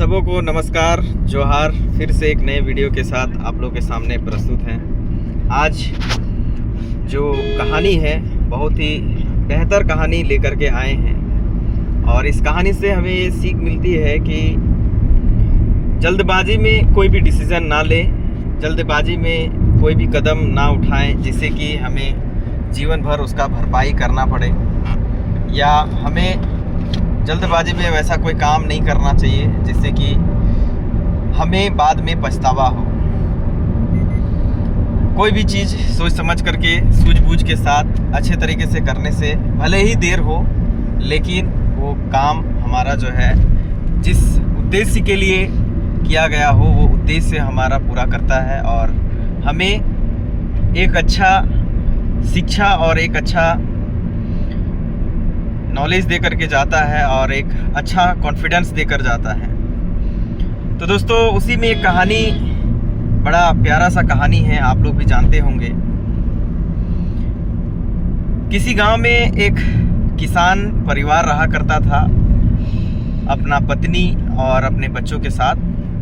सबों को नमस्कार, जोहार। फिर से एक नए वीडियो के साथ आप लोगों के सामने प्रस्तुत हैं। आज जो कहानी है बहुत ही बेहतर कहानी लेकर के आए हैं और इस कहानी से हमें ये सीख मिलती है कि जल्दबाजी में कोई भी डिसीज़न ना लें, जल्दबाजी में कोई भी कदम ना उठाएं जिससे कि हमें जीवन भर उसका भरपाई करना पड़े, या हमें जल्दबाजी में वैसा कोई काम नहीं करना चाहिए जिससे कि हमें बाद में पछतावा हो। कोई भी चीज़ सोच समझ करके सूझबूझ के साथ अच्छे तरीके से करने से भले ही देर हो, लेकिन वो काम हमारा जो है जिस उद्देश्य के लिए किया गया हो वो उद्देश्य हमारा पूरा करता है और हमें एक अच्छा शिक्षा और एक अच्छा नॉलेज दे करके जाता है और एक अच्छा कॉन्फिडेंस देकर जाता है। तो दोस्तों, उसी में एक कहानी, बड़ा प्यारा सा कहानी है, आप लोग भी जानते होंगे। किसी गांव में एक किसान परिवार रहा करता था अपना पत्नी और अपने बच्चों के साथ।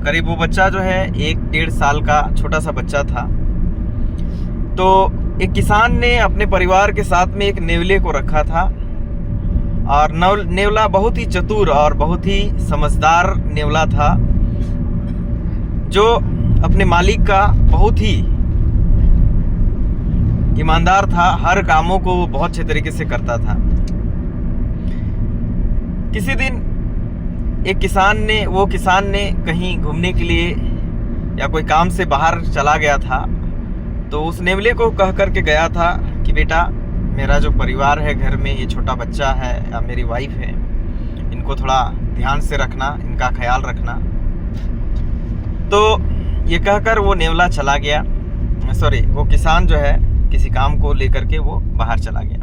करीब वो बच्चा जो है 1-1.5 साल का छोटा सा बच्चा था। तो एक किसान ने अपने परिवार के साथ में एक नेवले को रखा था और नेवला बहुत ही चतुर और बहुत ही समझदार नेवला था, जो अपने मालिक का बहुत ही ईमानदार था। हर कामों को वो बहुत अच्छे तरीके से करता था। किसी दिन एक किसान ने कहीं घूमने के लिए या कोई काम से बाहर चला गया था। तो उस नेवले को कह करके गया था कि बेटा, मेरा जो परिवार है घर में, ये छोटा बच्चा है या मेरी वाइफ है, इनको थोड़ा ध्यान से रखना, इनका ख्याल रखना। तो ये कहकर वो नेवला चला गया, वो किसान जो है किसी काम को लेकर के वो बाहर चला गया।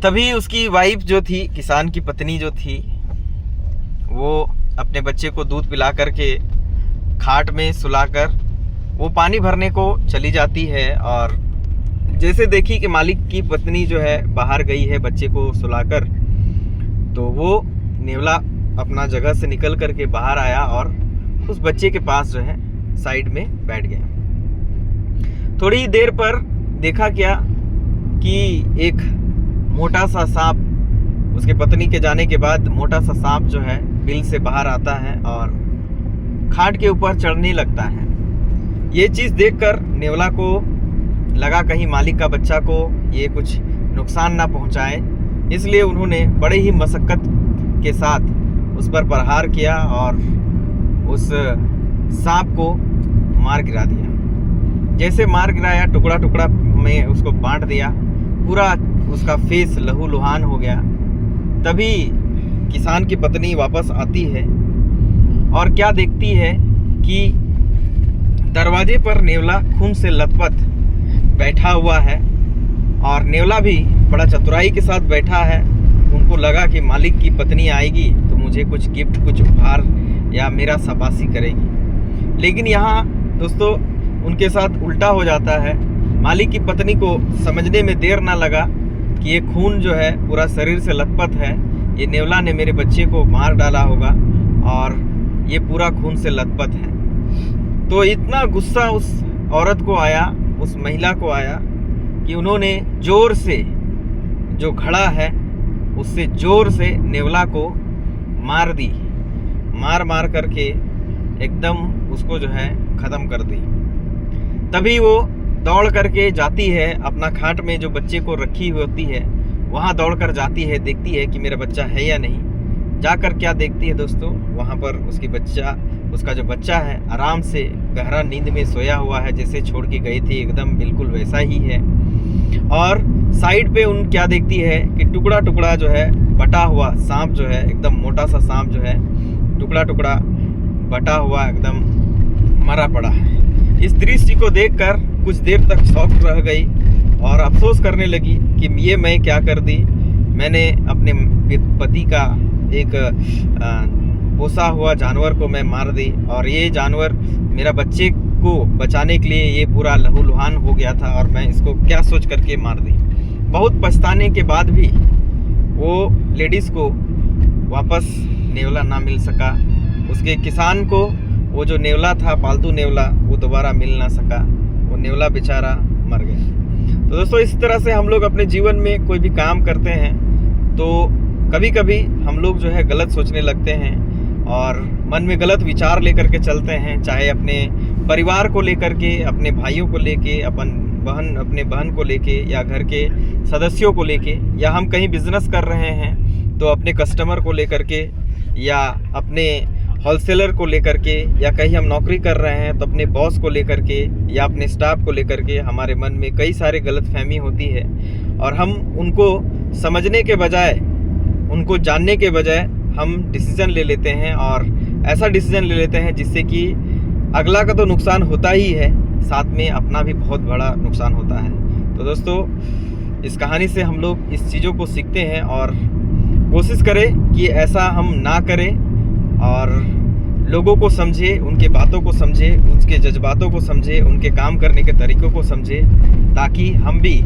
तभी उसकी वाइफ जो थी, किसान की पत्नी जो थी, वो अपने बच्चे को दूध पिला करके खाट में सुलाकर वो पानी भरने को चली जाती है। और जैसे देखी कि मालिक की पत्नी जो है बाहर गई है बच्चे को सुलाकर, तो वो नेवला अपना जगह से निकल करके बाहर आया और उस बच्चे के पास जो है साइड में बैठ गया। थोड़ी देर पर देखा क्या कि एक मोटा सा सांप, उसके पत्नी के जाने के बाद मोटा सा सांप जो है बिल से बाहर आता है और खाट के ऊपर चढ़ने लगता है। ये चीज़ देखकर नेवला को लगा कहीं मालिक का बच्चा को ये कुछ नुकसान ना पहुंचाए, इसलिए उन्होंने बड़े ही मशक्कत के साथ उस पर प्रहार किया और उस सांप को मार गिरा दिया। जैसे मार गिराया, टुकड़ा टुकड़ा में उसको बांट दिया, पूरा उसका फेस लहू लुहान हो गया। तभी किसान की पत्नी वापस आती है और क्या देखती है कि दरवाजे पर नेवला खून से लथपथ बैठा हुआ है और नेवला भी बड़ा चतुराई के साथ बैठा है। उनको लगा कि मालिक की पत्नी आएगी तो मुझे कुछ गिफ्ट, कुछ उपहार या मेरा शाबाशी करेगी। लेकिन यहाँ दोस्तों उनके साथ उल्टा हो जाता है। मालिक की पत्नी को समझने में देर ना लगा कि ये खून जो है पूरा शरीर से लथपथ है, ये नेवला ने मेरे बच्चे को मार डाला होगा और ये पूरा खून से लथपथ है। तो इतना गुस्सा उस औरत को आया, उस महिला को आया कि उन्होंने जोर से, जो घड़ा है उससे जोर से नेवला को मार दी, मार करके एकदम उसको जो है ख़त्म कर दी। तभी वो दौड़ करके जाती है अपना खाट में जो बच्चे को रखी होती है, वहाँ दौड़ कर जाती है, देखती है कि मेरा बच्चा है या नहीं। जाकर क्या देखती है दोस्तों, वहाँ पर उसका जो बच्चा है आराम से गहरा नींद में सोया हुआ है, जैसे छोड़ के गई थी एकदम बिल्कुल वैसा ही है। और साइड पे उन क्या देखती है कि टुकड़ा टुकड़ा जो है बटा हुआ सांप जो है, एकदम मोटा सा सांप जो है टुकड़ा टुकड़ा बटा हुआ एकदम मरा पड़ा है। इस दृश्य को देखकर कुछ देर तक शॉक रह गई और अफसोस करने लगी कि ये मैं क्या कर दी। मैंने अपने पति का एक पोसा हुआ जानवर को मैं मार दी और ये जानवर मेरा बच्चे को बचाने के लिए ये पूरा लहूलुहान हो गया था और मैं इसको क्या सोच करके मार दी। बहुत पछताने के बाद भी वो लेडीज़ को वापस नेवला ना मिल सका, उसके किसान को वो जो नेवला था, पालतू नेवला, वो दोबारा मिल ना सका, वो नेवला बेचारा मर गया। तो दोस्तों इस तरह से हम लोग अपने जीवन में कोई भी काम करते हैं तो कभी कभी हम लोग जो है गलत सोचने लगते हैं और मन में गलत विचार लेकर के चलते हैं, चाहे अपने परिवार को लेकर के, अपने भाइयों को लेके, अपने बहन को लेके, या घर के सदस्यों को लेके, या हम कहीं बिजनेस कर रहे हैं तो अपने कस्टमर को लेकर के, या अपने होलसेलर को लेकर के, या कहीं हम नौकरी कर रहे हैं तो अपने बॉस को लेकर के या अपने स्टाफ को लेकर के हमारे मन में कई सारे गलतफहमी होती है और हम उनको समझने के बजाय, उनको जानने के बजाय हम डिसीज़न ले लेते हैं और ऐसा डिसीज़न ले लेते हैं जिससे कि अगला का तो नुकसान होता ही है, साथ में अपना भी बहुत बड़ा नुकसान होता है। तो दोस्तों इस कहानी से हम लोग इस चीज़ों को सीखते हैं और कोशिश करें कि ऐसा हम ना करें और लोगों को समझे, उनके बातों को समझे, उसके जज्बातों को समझे, उनके काम करने के तरीक़ों को समझे, ताकि हम भी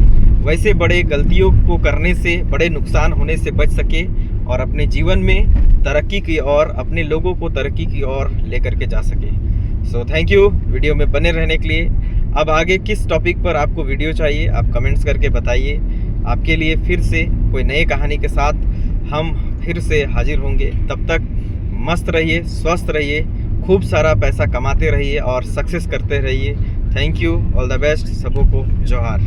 वैसे बड़े गलतियों को करने से, बड़े नुकसान होने से बच सके और अपने जीवन में तरक्की की ओर, अपने लोगों को तरक्की की ओर लेकर के जा सके। सो थैंक यू वीडियो में बने रहने के लिए। अब आगे किस टॉपिक पर आपको वीडियो चाहिए आप कमेंट्स करके बताइए। आपके लिए फिर से कोई नई कहानी के साथ हम फिर से हाजिर होंगे। तब तक मस्त रहिए, स्वस्थ रहिए, खूब सारा पैसा कमाते रहिए और सक्सेस करते रहिए। Thank you, all the best, सबों को जोहार।